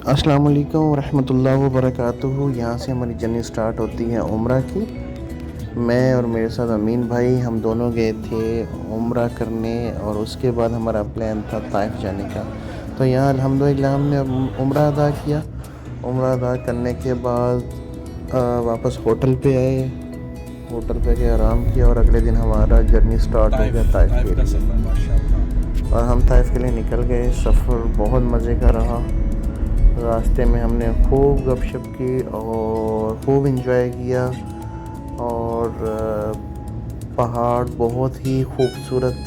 अस्सलाम वालेकुम रहमतुल्लाहि व बरकातुहू। यहाँ से हमारी जर्नी स्टार्ट होती है उम्रा की। मैं और मेरे साथ अमीन भाई हम दोनों गए थे उम्रा करने, और उसके बाद हमारा प्लान था ताइफ जाने का। तो यहाँ अल्हम्दुलिल्लाह हमने उम्रा अदा किया। उम्रा अदा करने के बाद वापस होटल पे आए। होटल पे के आराम किया और अगले दिन हमारा जर्नी स्टार्ट हो गया ताइफ ताइफ के का लिए। सफ़र माशाल्लाह। और हम ताइफ के लिए निकल गए। सफ़र बहुत मज़े का रहा। रास्ते में हमने खूब गपशप की और खूब इंजॉय किया। और पहाड़ बहुत ही खूबसूरत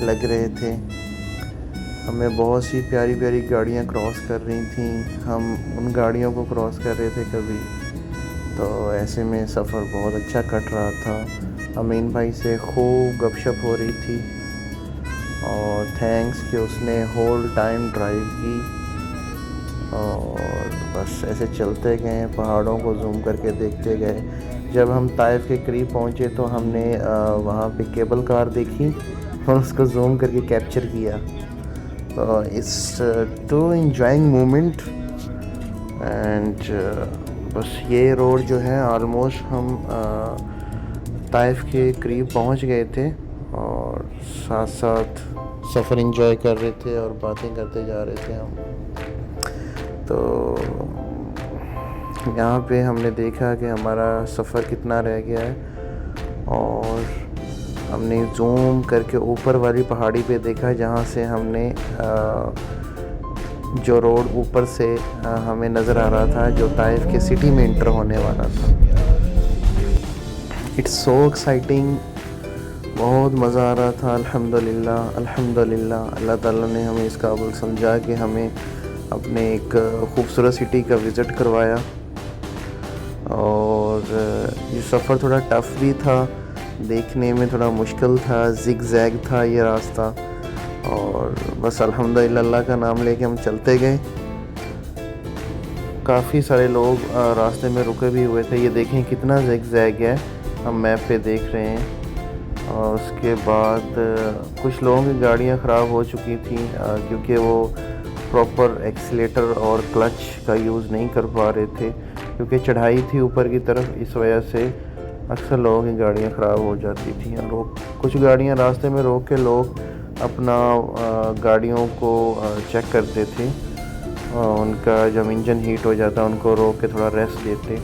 लग रहे थे। हमें बहुत सी प्यारी प्यारी गाड़ियाँ क्रॉस कर रही थी। हम उन गाड़ियों को क्रॉस कर रहे थे कभी। तो ऐसे में सफ़र बहुत अच्छा कट रहा था। अमीन भाई से खूब गपशप हो रही थी, और थैंक्स कि उसने होल टाइम ड्राइव की। और बस ऐसे चलते गए, पहाड़ों को जूम करके देखते गए। जब हम ताइफ के करीब पहुँचे तो हमने वहाँ पे केबल कार देखी और उसको जूम करके कैप्चर किया। तो it's too enjoying moment. And बस ये रोड जो है ऑलमोस्ट हम ताइफ के करीब पहुँच गए थे, और साथ साथ सफ़र इंजॉय कर रहे थे और बातें करते जा रहे थे हम। तो यहाँ पे हमने देखा कि हमारा सफ़र कितना रह गया है, और हमने जूम करके ऊपर वाली पहाड़ी पे देखा जहाँ से हमने जो रोड ऊपर से हमें नज़र आ रहा था, जो ताइफ के सिटी में इंटर होने वाला था। It's so exciting. बहुत मज़ा आ रहा था। अल्हम्दुलिल्लाह अल्हम्दुलिल्लाह, अल्लाह ताला ने हमें इस काबिल समझा कि हमें अपने एक ख़ूबसूरत सिटी का विज़िट करवाया। और ये सफ़र थोड़ा टफ़ भी था, देखने में थोड़ा मुश्किल था, ज़िग ज़ैग था ये रास्ता। और बस अल्हम्दुलिल्लाह अल्लाह का नाम लेके हम चलते गए। काफ़ी सारे लोग रास्ते में रुके भी हुए थे। ये देखें कितना ज़िग ज़ैग है, हम मैप पे देख रहे हैं। और उसके बाद कुछ लोगों की गाड़ियाँ ख़राब हो चुकी थी, क्योंकि वो प्रॉपर एक्सीलेटर और क्लच का यूज़ नहीं कर पा रहे थे, क्योंकि चढ़ाई थी ऊपर की तरफ। इस वजह से अक्सर लोगों की गाड़ियाँ ख़राब हो जाती थी। और कुछ गाड़ियाँ रास्ते में रोक के लोग अपना गाड़ियों को चेक करते थे। उनका जब इंजन हीट हो जाता उनको रोक के थोड़ा रेस्ट देते।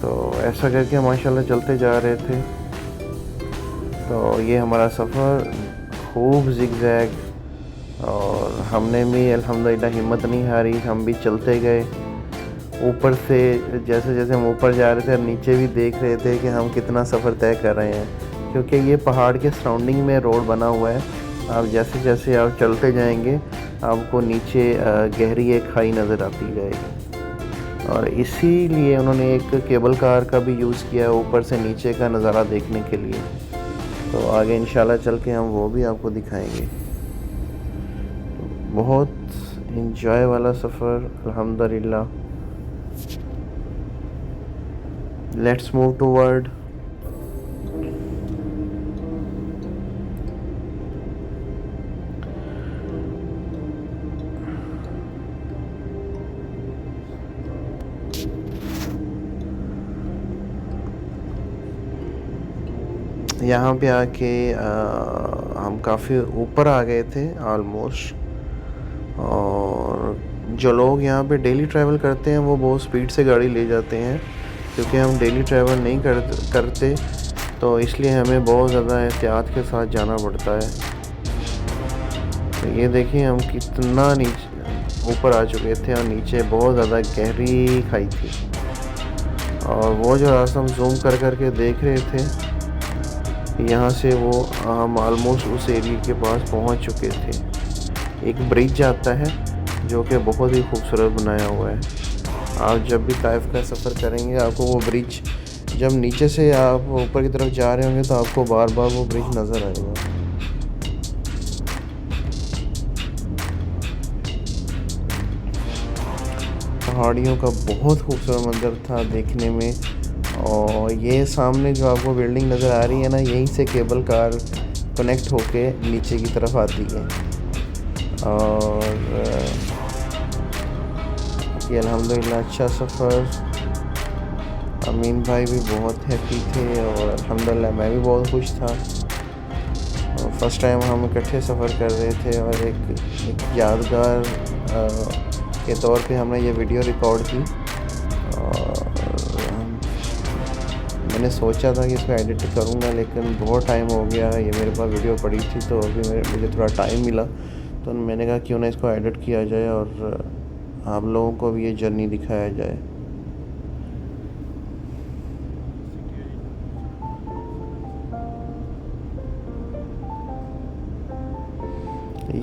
तो ऐसा करके माशाल्लाह चलते जा रहे थे। तो ये हमारा सफ़र खूब ज़िगज़ैग, और हमने भी अल्हम्दुलिल्लाह हिम्मत नहीं हारी, हम भी चलते गए। ऊपर से जैसे जैसे हम ऊपर जा रहे थे, नीचे भी देख रहे थे कि हम कितना सफ़र तय कर रहे हैं, क्योंकि ये पहाड़ के सराउंडिंग में रोड बना हुआ है। आप जैसे जैसे आप चलते जाएंगे आपको नीचे गहरी एक खाई नज़र आती जाएगी। और इसीलिए उन्होंने एक केबल कार का भी यूज़ किया है ऊपर से नीचे का नज़ारा देखने के लिए। तो आगे इंशाल्लाह चल के हम वो भी आपको दिखाएंगे। बहुत इंजॉय वाला सफ़र अल्हम्दुलिल्लाह। Let's move toward. यहाँ पे आके हम काफ़ी ऊपर आ गए थे ऑलमोस्ट। और जो लोग यहाँ पे डेली ट्रैवल करते हैं वो बहुत स्पीड से गाड़ी ले जाते हैं, क्योंकि हम डेली ट्रैवल नहीं करते, तो इसलिए हमें बहुत ज़्यादा एहतियात के साथ जाना पड़ता है। तो ये देखिए हम कितना नीचे ऊपर आ चुके थे, और नीचे बहुत ज़्यादा गहरी खाई थी। और वो जो रास्ता हम जूम कर करके देख रहे थे, यहाँ से वो हम ऑलमोस्ट उस एरिया के पास पहुँच चुके थे। एक ब्रिज जाता है जो कि बहुत ही खूबसूरत बनाया हुआ है। आप जब भी ताइफ का सफ़र करेंगे आपको वो ब्रिज, जब नीचे से आप ऊपर की तरफ जा रहे होंगे तो आपको बार बार वो ब्रिज नज़र आएगा। पहाड़ियों का बहुत खूबसूरत मंजर था देखने में। और ये सामने जो आपको बिल्डिंग नज़र आ रही है ना, यहीं से केबल कार कनेक्ट होके नीचे की तरफ आती है। और कि अल्हम्दुलिल्लाह अच्छा सफ़र। अमीन भाई भी बहुत हैप्पी थे और अल्हम्दुलिल्लाह मैं भी बहुत खुश था। फ़र्स्ट टाइम हम इकट्ठे सफ़र कर रहे थे और एक यादगार के तौर पे हमने ये वीडियो रिकॉर्ड की। और मैंने सोचा था कि इसको एडिट करूँगा, लेकिन बहुत टाइम हो गया, ये मेरे पास वीडियो पड़ी थी तो अभी मुझे थोड़ा टाइम मिला, तो मैंने कहा क्यों ना इसको एडिट किया जाए और आप लोगों को भी ये जर्नी दिखाया जाए।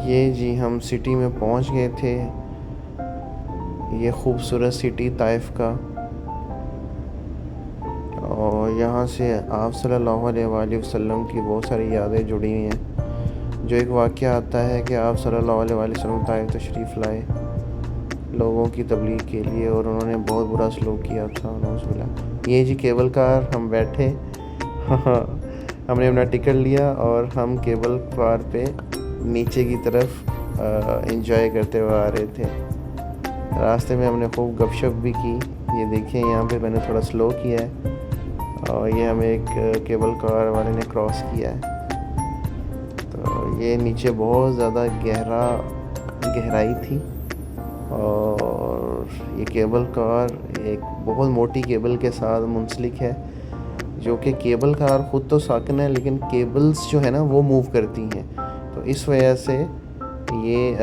ये जी हम सिटी में पहुंच गए थे, ये खूबसूरत सिटी ताइफ का। और यहाँ से आप सल्लल्लाहु अलैहि वसल्लम की बहुत सारी यादें जुड़ी हुई हैं। जो एक वाक़या आता है कि आप सल्लल्लाहु अलैहि वसल्लम ताइफ तशरीफ़ लाए लोगों की तबलीग के लिए और उन्होंने बहुत बुरा सलूक किया था, नौज़ुबिल्लाह। ये जी केबल कार हम बैठे हमने अपना टिकट लिया और हम केबल कार पे नीचे की तरफ एंजॉय करते हुए आ रहे थे। रास्ते में हमने खूब गपशप भी की। ये देखिए यहाँ पे मैंने थोड़ा स्लो किया है और ये हमें एक केबल कार वाले ने क्रॉस किया है। तो ये नीचे बहुत ज़्यादा गहराई थी और ये केबल कार एक बहुत मोटी केबल के साथ मुंसलिक है, जो कि केबल कार ख़ुद तो साकिन है लेकिन केबल्स जो है ना वो मूव करती हैं, तो इस वजह से ये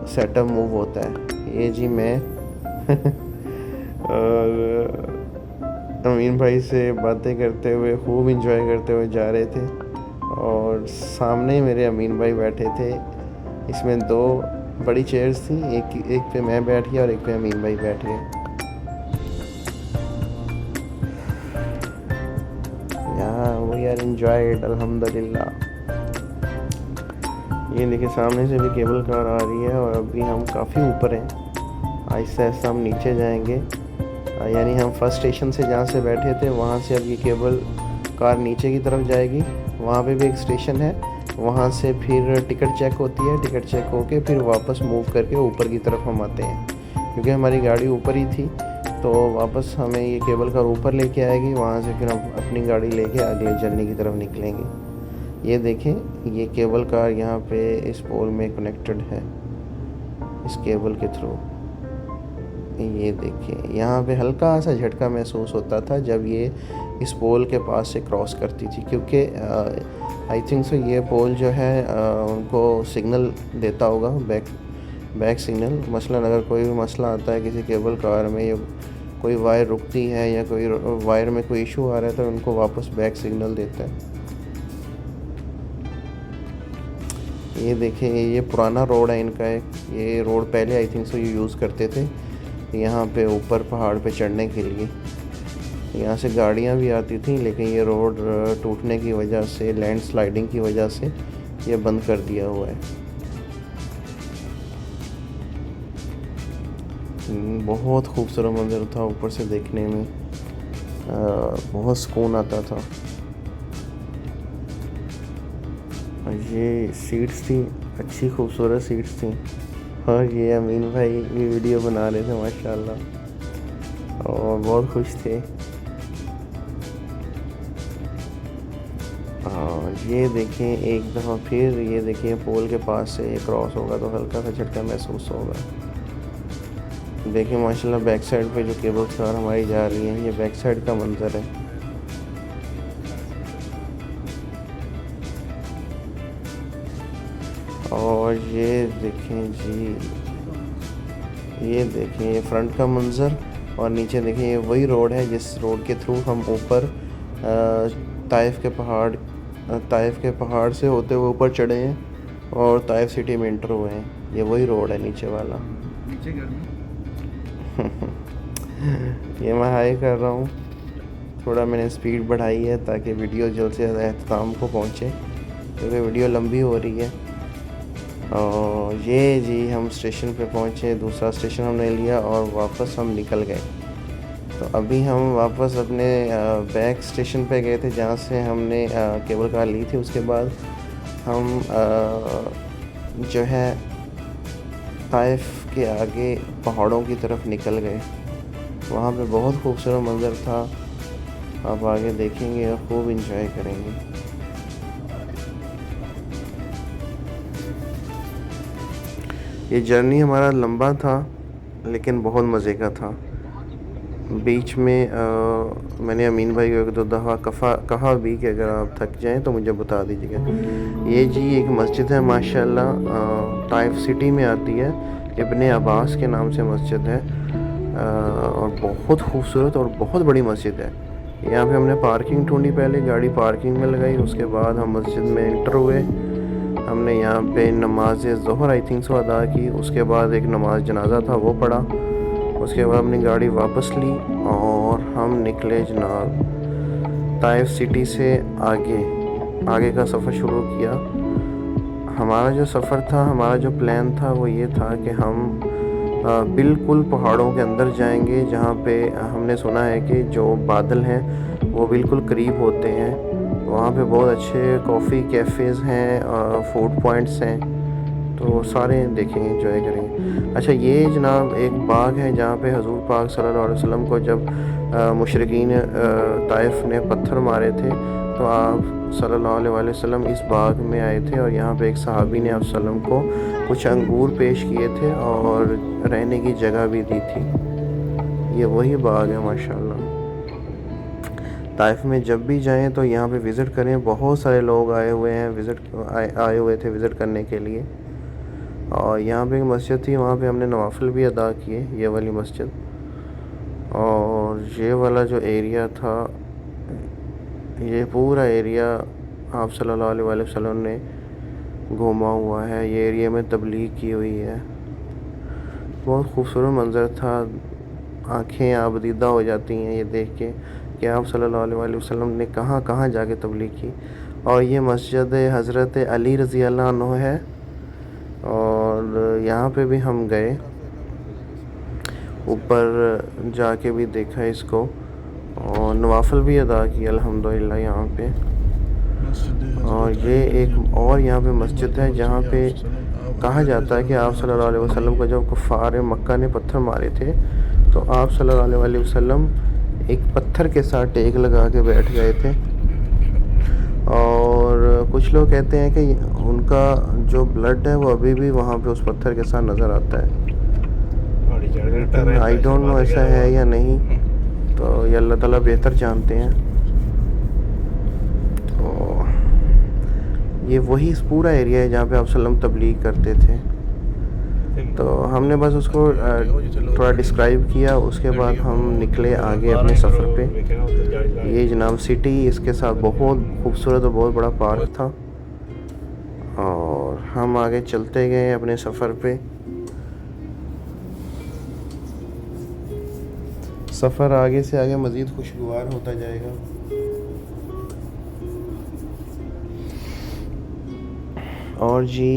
सेटअप मूव होता है। ये जी मैं और अमीन भाई से बातें करते हुए खूब इंजॉय करते हुए जा रहे थे और सामने मेरे अमीन भाई बैठे थे। इसमें दो बड़ी चेयर्स थी, एक पे मैं बैठ गया और एक पे अमीन भाई बैठ गए। यहाँ वी आर एंजॉयड अल्हम्दुलिल्लाह। ये देखिए सामने से भी केबल कार आ रही है और अभी हम काफ़ी ऊपर हैं, आहिस्ता आहिस्ता हम नीचे जाएंगे। यानी हम फर्स्ट स्टेशन से जहाँ से बैठे थे वहाँ से अब ये केबल कार नीचे की तरफ जाएगी। वहाँ पे भी एक स्टेशन है, वहाँ से फिर टिकट चेक होती है, टिकट चेक होके फिर वापस मूव करके ऊपर की तरफ हम आते हैं। क्योंकि हमारी गाड़ी ऊपर ही थी तो वापस हमें ये केबल कार ऊपर लेके आएगी, वहाँ से फिर हम अपनी गाड़ी लेके अगले जर्नी की तरफ निकलेंगे। ये देखें ये केबल कार यहाँ पे इस पोल में कनेक्टेड है इस केबल के थ्रू। ये देखिए यहाँ पे हल्का सा झटका महसूस होता था जब ये इस पोल के पास से क्रॉस करती थी, क्योंकि आई थिंक सो ये पोल जो है उनको सिग्नल देता होगा, बैक सिग्नल। मसलन अगर कोई भी मसला आता है किसी केबल कार में या कोई वायर रुकती है या कोई वायर में कोई इशू आ रहा है तो उनको वापस बैक सिग्नल देता है। ये देखिए ये पुराना रोड है इनका, ये रोड पहले आई थिंक सो ये यूज़ करते थे यहाँ पे ऊपर पहाड़ पे चढ़ने के लिए। यहाँ से गाड़ियाँ भी आती थी लेकिन ये रोड टूटने की वजह से, लैंड स्लाइडिंग की वजह से ये बंद कर दिया हुआ है। बहुत खूबसूरत मंजर था ऊपर से देखने में, बहुत सुकून आता था। ये सीट्स थी, अच्छी खूबसूरत सीट्स थी और ये अमीन भाई भी वीडियो बना रहे थे माशाल्लाह और बहुत खुश थे। और ये देखें एक दफ़ा फिर ये देखें पोल के पास से ये क्रॉस होगा तो हल्का सा झटका महसूस होगा। देखिए माशाल्लाह बैक साइड पे जो केबल कार हमारी जा रही है, ये बैक साइड का मंजर है। और ये देखें जी, ये देखें ये फ्रंट का मंजर और नीचे देखें ये वही रोड है जिस रोड के थ्रू हम ऊपर ताइफ के पहाड़ से होते हुए ऊपर चढ़े हैं और ताइफ सिटी में इंटर हुए हैं। ये वही रोड है नीचे वाला। ये मैं हाई कर रहा हूँ, थोड़ा मैंने स्पीड बढ़ाई है ताकि वीडियो जल्द से ज़्यादा अख्ताम को पहुँचे, क्योंकि वीडियो लंबी हो रही है। और ये जी हम स्टेशन पे पहुँचे, दूसरा स्टेशन हमने लिया और वापस हम निकल गए। तो अभी हम वापस अपने बैक स्टेशन पे गए थे जहाँ से हमने केबल कार ली थी। उसके बाद हम जो है ताइफ के आगे पहाड़ों की तरफ निकल गए। वहाँ पे बहुत खूबसूरत मंज़र था, आप आगे देखेंगे और खूब इंजॉय करेंगे। ये जर्नी हमारा लंबा था लेकिन बहुत मज़े का था। बीच में मैंने अमीन भाई को एक दो दफ़ा कहा भी कि अगर आप थक जाएं तो मुझे बता दीजिएगा। ये जी एक मस्जिद है माशाल्लाह, ताइफ सिटी में आती है, इब्ने अब्बास के नाम से मस्जिद है, और बहुत खूबसूरत और बहुत बड़ी मस्जिद है। यहाँ पे हमने पार्किंग ढूंढी, पहले गाड़ी पार्किंग में लगाई, उसके बाद हम मस्जिद में एंटर हुए। हमने यहाँ पे नमाज ज़ोहर आई थिंक सो अदा की, उसके बाद एक नमाज जनाजा था वो पढ़ा, उसके बाद हमने गाड़ी वापस ली और हम निकले जनाब ताइफ सिटी से आगे का सफ़र शुरू किया। हमारा जो सफ़र था, हमारा जो प्लान था वो ये था कि हम बिल्कुल पहाड़ों के अंदर जाएंगे, जहाँ पे हमने सुना है कि जो बादल हैं वो बिल्कुल करीब होते हैं। वहाँ पे बहुत अच्छे कॉफ़ी कैफ़ेज़ हैं, फूड पॉइंट्स हैं, तो सारे देखेंगे, एंजॉय करेंगे। अच्छा, ये जनाब एक बाग है जहाँ पे हजूर पाक सल्लल्लाहु अलैहि वसल्लम को जब मुशरिकीन ताइफ ने पत्थर मारे थे तो आप सल्लल्लाहु अलैहि वसल्लम इस बाग में आए थे और यहाँ पे एक सहाबी ने आप सल्लम को कुछ अंगूर पेश किए थे और रहने की जगह भी दी थी। ये वही बाग है माशाल्लाह। ताइफ में जब भी जाएं तो यहाँ पे विज़िट करें, बहुत सारे लोग आए हुए हैं, आए हुए थे विज़िट करने के लिए। और यहाँ पे एक मस्जिद थी, वहाँ पे हमने नवाफिल भी अदा किए, ये वाली मस्जिद। और ये वाला जो एरिया था, ये पूरा एरिया आप सल्लल्लाहु अलैहि वसल्लम ने घूमा हुआ है, ये एरिया में तबलीग की हुई है। बहुत खूबसूरत मंज़र था, आँखें आबदीदा हो जाती हैं ये देख के कि आप सल्लल्लाहु अलैहि वसल्लम ने कहाँ कहाँ जाके तबलीग की। और ये मस्जिद हज़रत अली रज़ी अल्लाह अन्हु है, और यहाँ पे भी हम गए, ऊपर जाके भी देखा इसको और नवाफिल भी अदा किया अल्हम्दुलिल्लाह यहाँ पे। और ये एक और यहाँ पे मस्जिद है जहाँ पे कहा जाता है कि आप सल्लल्लाहु अलैहि वसल्लम को जब कुफ़ार मक्का ने पत्थर मारे थे तो आप सल्लल्लाहु अलैहि वसल्लम एक पत्थर के साथ टेक लगा के बैठ गए थे। और कुछ लोग कहते हैं कि उनका जो ब्लड है वो अभी भी वहाँ पे उस पत्थर के साथ नज़र आता है। आई डोंट नो ऐसा है या नहीं, तो ये अल्लाह ताला बेहतर जानते हैं। तो ये वही पूरा एरिया है जहाँ पे आप सल्लम तबलीग करते थे। तो हमने बस उसको थोड़ा डिस्क्राइब किया, उसके बाद हम निकले आगे अपने सफ़र पे। ये जनाब सिटी, इसके साथ बहुत खूबसूरत और बहुत बड़ा पार्क था, और हम आगे चलते गए अपने सफ़र पे। सफ़र आगे से आगे मज़ीद खुशगवार होता जाएगा। और जी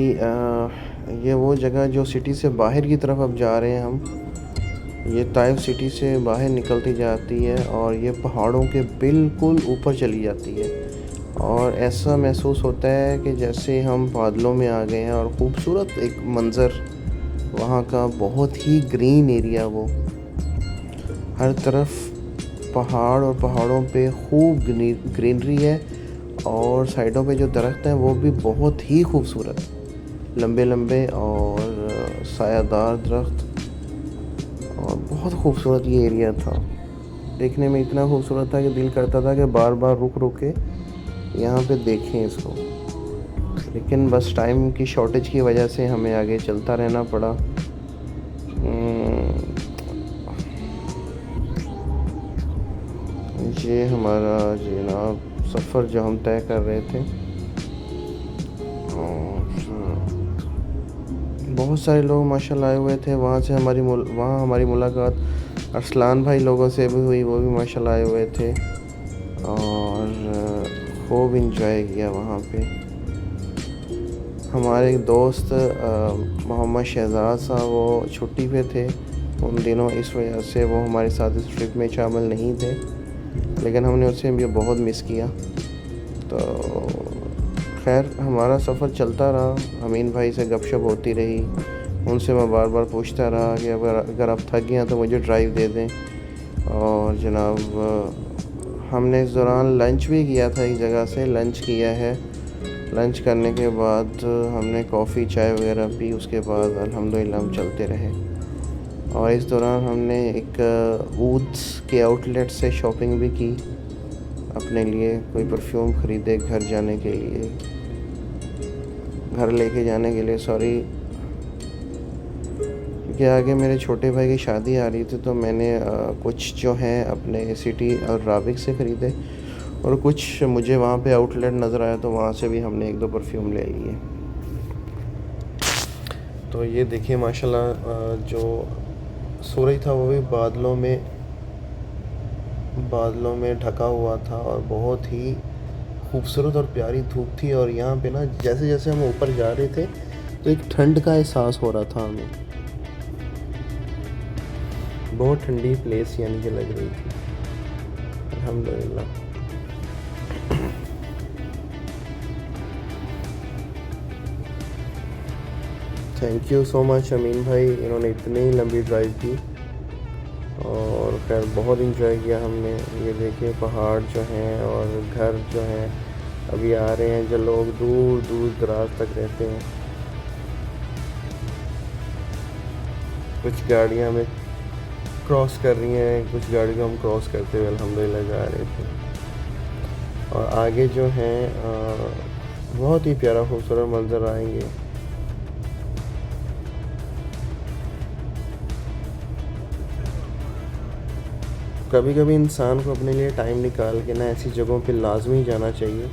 ये वो जगह जो सिटी से बाहर की तरफ अब जा रहे हैं हम, ये ताइफ सिटी से बाहर निकलती जाती है और ये पहाड़ों के बिल्कुल ऊपर चली जाती है, और ऐसा महसूस होता है कि जैसे हम बादलों में आ गए हैं। और ख़ूबसूरत एक मंज़र वहाँ का, बहुत ही ग्रीन एरिया, वो हर तरफ पहाड़ और पहाड़ों पे खूब ग्रीनरी है, और साइडों पे जो दरख्त हैं वो भी बहुत ही खूबसूरत, लंबे लंबे और सायादार दरख्त, और बहुत खूबसूरत ये एरिया था। देखने में इतना खूबसूरत था कि दिल करता था कि बार बार रुक के यहाँ पे देखें इसको, लेकिन बस टाइम की शॉर्टेज की वजह से हमें आगे चलता रहना पड़ा। ये हमारा जनाब सफ़र जो हम तय कर रहे थे, बहुत सारे लोग माशाल्लाह आए हुए थे। वहाँ हमारी मुलाकात अरसलान भाई लोगों से भी हुई, वो भी माशाल्लाह आए हुए थे, और खूब इंजॉय किया वहाँ पे। हमारे एक दोस्त मोहम्मद शहजाद साहब, वो छुट्टी पे थे उन दिनों, इस वजह से वो हमारे साथ इस ट्रिप में शामिल नहीं थे, लेकिन हमने उससे भी बहुत मिस किया। तो खैर हमारा सफ़र चलता रहा, अमीन भाई से गपशप होती रही, उनसे मैं बार बार पूछता रहा कि अगर आप थक गए हैं तो मुझे ड्राइव दे दें। और जनाब हमने इस दौरान लंच भी किया था, एक जगह से लंच किया है। लंच करने के बाद हमने कॉफ़ी चाय वगैरह पी, उसके बाद अल्हम्दुलिल्लाह हम चलते रहे। और इस दौरान हमने एक वूड्स के आउटलेट से शॉपिंग भी की, अपने लिए कोई परफ्यूम ख़रीदे घर जाने के लिए, घर लेके जाने के लिए सॉरी, क्योंकि आगे मेरे छोटे भाई की शादी आ रही थी। तो मैंने कुछ जो हैं अपने सिटी और राविक से ख़रीदे, और कुछ मुझे वहाँ पे आउटलेट नज़र आया तो वहाँ से भी हमने 1-2 परफ्यूम ले लिए। तो ये देखिए माशाल्लाह जो सूरज था वो भी बादलों में ढका हुआ था, और बहुत ही खूबसूरत और प्यारी धूप थी। और यहाँ पे ना जैसे जैसे हम ऊपर जा रहे थे तो एक ठंड का एहसास हो रहा था हमें, बहुत ठंडी प्लेस यानी कि लग रही थी अल्हम्दुलिल्लाह। थैंक यू सो मच अमीन भाई, इन्होंने इतनी लंबी ड्राइव की, और खैर बहुत इंजॉय किया हमने। ये देखिए पहाड़ जो हैं और घर जो हैं अभी आ रहे हैं, जो लोग दूर दूर दराज तक रहते हैं। कुछ गाड़ियाँ हमें क्रॉस कर रही हैं, कुछ गाड़ी को हम क्रॉस करते हुए अल्हम्दुलिल्लाह जा रहे थे। और आगे जो हैं बहुत ही प्यारा खूबसूरत मंजर आएंगे। कभी कभी इंसान को अपने लिए टाइम निकाल के ना ऐसी जगहों पे लाजमी जाना चाहिए।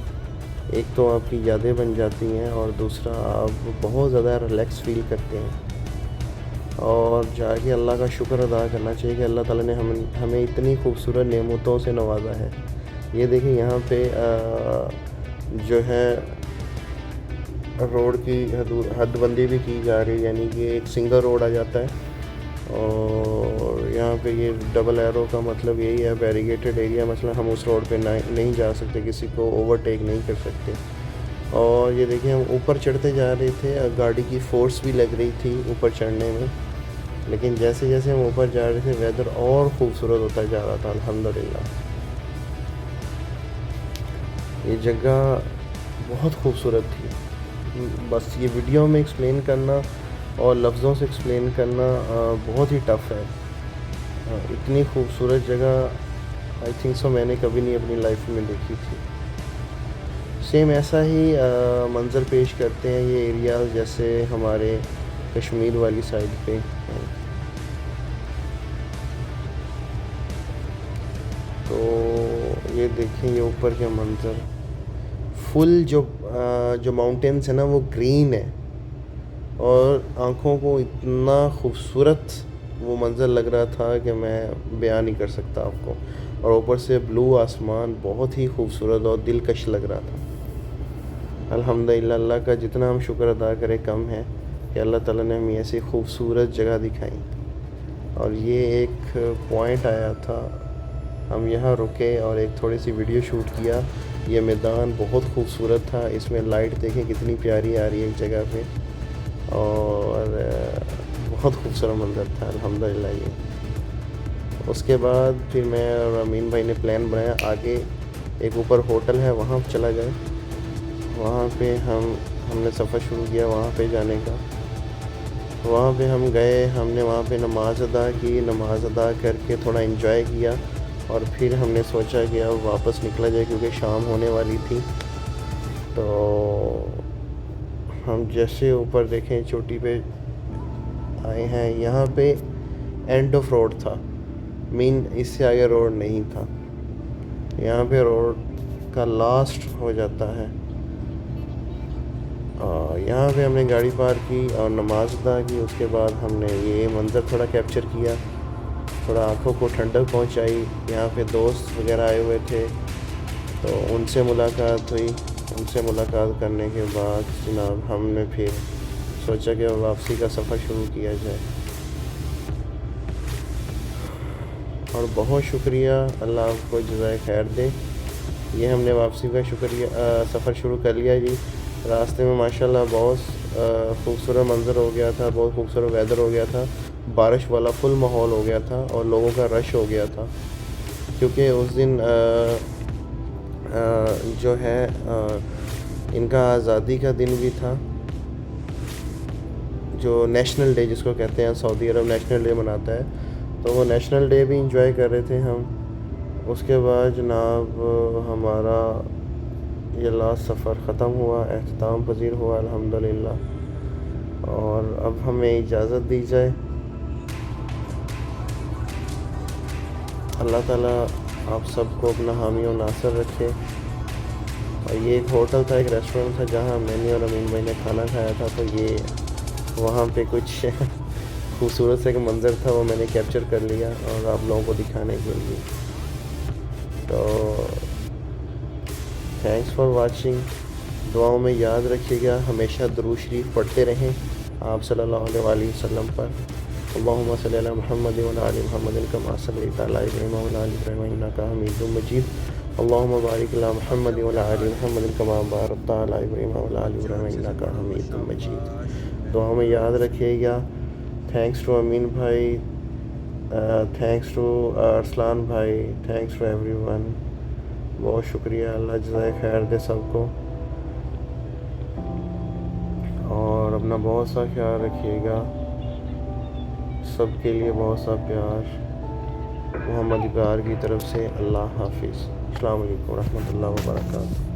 एक तो आपकी यादें बन जाती हैं, और दूसरा आप बहुत ज़्यादा रिलैक्स फील करते हैं। और जाके अल्लाह का शुक्र अदा करना चाहिए कि अल्लाह ताला ने हमें इतनी खूबसूरत नेमतों से नवाजा है। ये देखिए यहाँ पे जो है रोड की हदबंदी भी की जा रही है, यानी कि एक सिंगल रोड आ जाता है, और यहाँ पे ये डबल एरो का मतलब यही है बैरिकेटेड एरिया, मतलब हम उस रोड पे नहीं जा सकते, किसी को ओवरटेक नहीं कर सकते। और ये देखिए हम ऊपर चढ़ते जा रहे थे, गाड़ी की फोर्स भी लग रही थी ऊपर चढ़ने में, लेकिन जैसे जैसे हम ऊपर जा रहे थे वेदर और ख़ूबसूरत होता जा रहा था अल्हम्दुलिल्लाह। ये जगह बहुत खूबसूरत थी, बस ये वीडियो में एक्सप्लेन करना और लफ्ज़ों से एक्सप्लेन करना बहुत ही टफ़ है। इतनी खूबसूरत जगह आई थिंक सो मैंने कभी नहीं अपनी लाइफ में देखी थी। सेम ऐसा ही मंज़र पेश करते हैं ये एरिया जैसे हमारे कश्मीर वाली साइड पे हैं। तो ये देखें ये ऊपर के मंज़र, फुल जो माउंटेन्स है ना वो ग्रीन है, और आँखों को इतना खूबसूरत वो मंज़र लग रहा था कि मैं बयान नहीं कर सकता आपको। और ऊपर से ब्लू आसमान बहुत ही खूबसूरत और दिलकश लग रहा था। अल्हम्दुलिल्लाह, अल्लाह का जितना हम शुक्र अदा करें कम है कि अल्लाह ताला ने हमें ऐसी खूबसूरत जगह दिखाई। और ये एक पॉइंट आया था, हम यहाँ रुके और एक थोड़ी सी वीडियो शूट किया। ये मैदान बहुत खूबसूरत था, इसमें लाइट देखें कितनी प्यारी आ रही है एक जगह पे, और बहुत खूबसूरत मंज़र था अल्हम्दुलिल्लाह ये। उसके बाद फिर मैं और अमीन भाई ने प्लान बनाया आगे एक ऊपर होटल है वहाँ चला जाए, वहाँ पे हमने सफ़र शुरू किया वहाँ पे जाने का। वहाँ पे हम गए, हमने वहाँ पे नमाज़ अदा की, नमाज़ अदा करके थोड़ा एंजॉय किया, और फिर हमने सोचा कि अब वापस निकला जाए क्योंकि शाम होने वाली थी। तो हम जैसे ऊपर देखें चोटी पे आए हैं, यहाँ पे एंड ऑफ रोड था, मीन इससे आगे रोड नहीं था, यहाँ पे रोड का लास्ट हो जाता है। यहाँ पे हमने गाड़ी पार्क की और नमाज अदा की। उसके बाद हमने ये मंज़र थोड़ा कैप्चर किया, थोड़ा आँखों को ठंडक पहुँचाई। यहाँ पे दोस्त वगैरह आए हुए थे तो उनसे मुलाकात हुई। उनसे मुलाकात करने के बाद जनाब हमने फिर सोचा कि वापसी का सफ़र शुरू किया जाए। और बहुत शुक्रिया, अल्लाह आपको जज़ाए खैर दे। ये हमने वापसी का सफ़र शुरू कर लिया जी। रास्ते में माशाल्लाह बहुत खूबसूरत मंज़र हो गया था, बहुत खूबसूरत वेदर हो गया था, बारिश वाला फुल माहौल हो गया था और लोगों का रश हो गया था, क्योंकि उस दिन जो है इनका आज़ादी का दिन भी था, जो नेशनल डे जिसको कहते हैं, सऊदी अरब नेशनल डे मनाता है, तो वो नेशनल डे भी इंजॉय कर रहे थे हम। उसके बाद जनाब हमारा ये लास्ट सफ़र ख़त्म हुआ, एख्तिताम पज़ीर हुआ अल्हम्दुलिल्लाह। और अब हमें इजाज़त दी जाए। अल्लाह ताला आप सबको अपना हामी और नासर रखे। और ये एक होटल था, एक रेस्टोरेंट था जहाँ मैंने और अमीन भाई ने खाना खाया था, तो ये वहाँ पे कुछ खूबसूरत से एक मंज़र था, वो मैंने कैप्चर कर लिया और आप लोगों को दिखाने के लिए। तो थैंक्स फॉर वाचिंग। दुआओं में याद रखिएगा, हमेशा दुरूद शरीफ पढ़ते रहें आप सल्लल्लाहु अलैहि वसल्लम पर। अल्लाहुम्मा सल्लि अला मुहम्मद व अला आलि मुहम्मद कमा सल्लैता अला इब्राहीम व अला आलि इब्राहीम इन्नका हमीदुम मजीद। अल्लाहुम्मा बारिक अला मुहम्मद व अला आलि मुहम्मद कमा बारकता अला इब्राहीम व अला आलि इब्राहीम इन्नका हमीदुम मजीद। दुआओं में याद रखिएगा। थैंक्स टू अमीन भाई, थैंक्स टू अरसलान भाई, थैंक्स टू एवरीवन। बहुत शुक्रिया, अल्लाह जज़ाए खैर दे सबको। और अपना बहुत सा ख्याल रखिएगा। सबके लिए बहुत सा प्यार मोहम्मद इकरार की तरफ से। अल्लाह हाफिज़। अस्सलाम वालेकुम रहमतुल्लाहि व बरकातहू।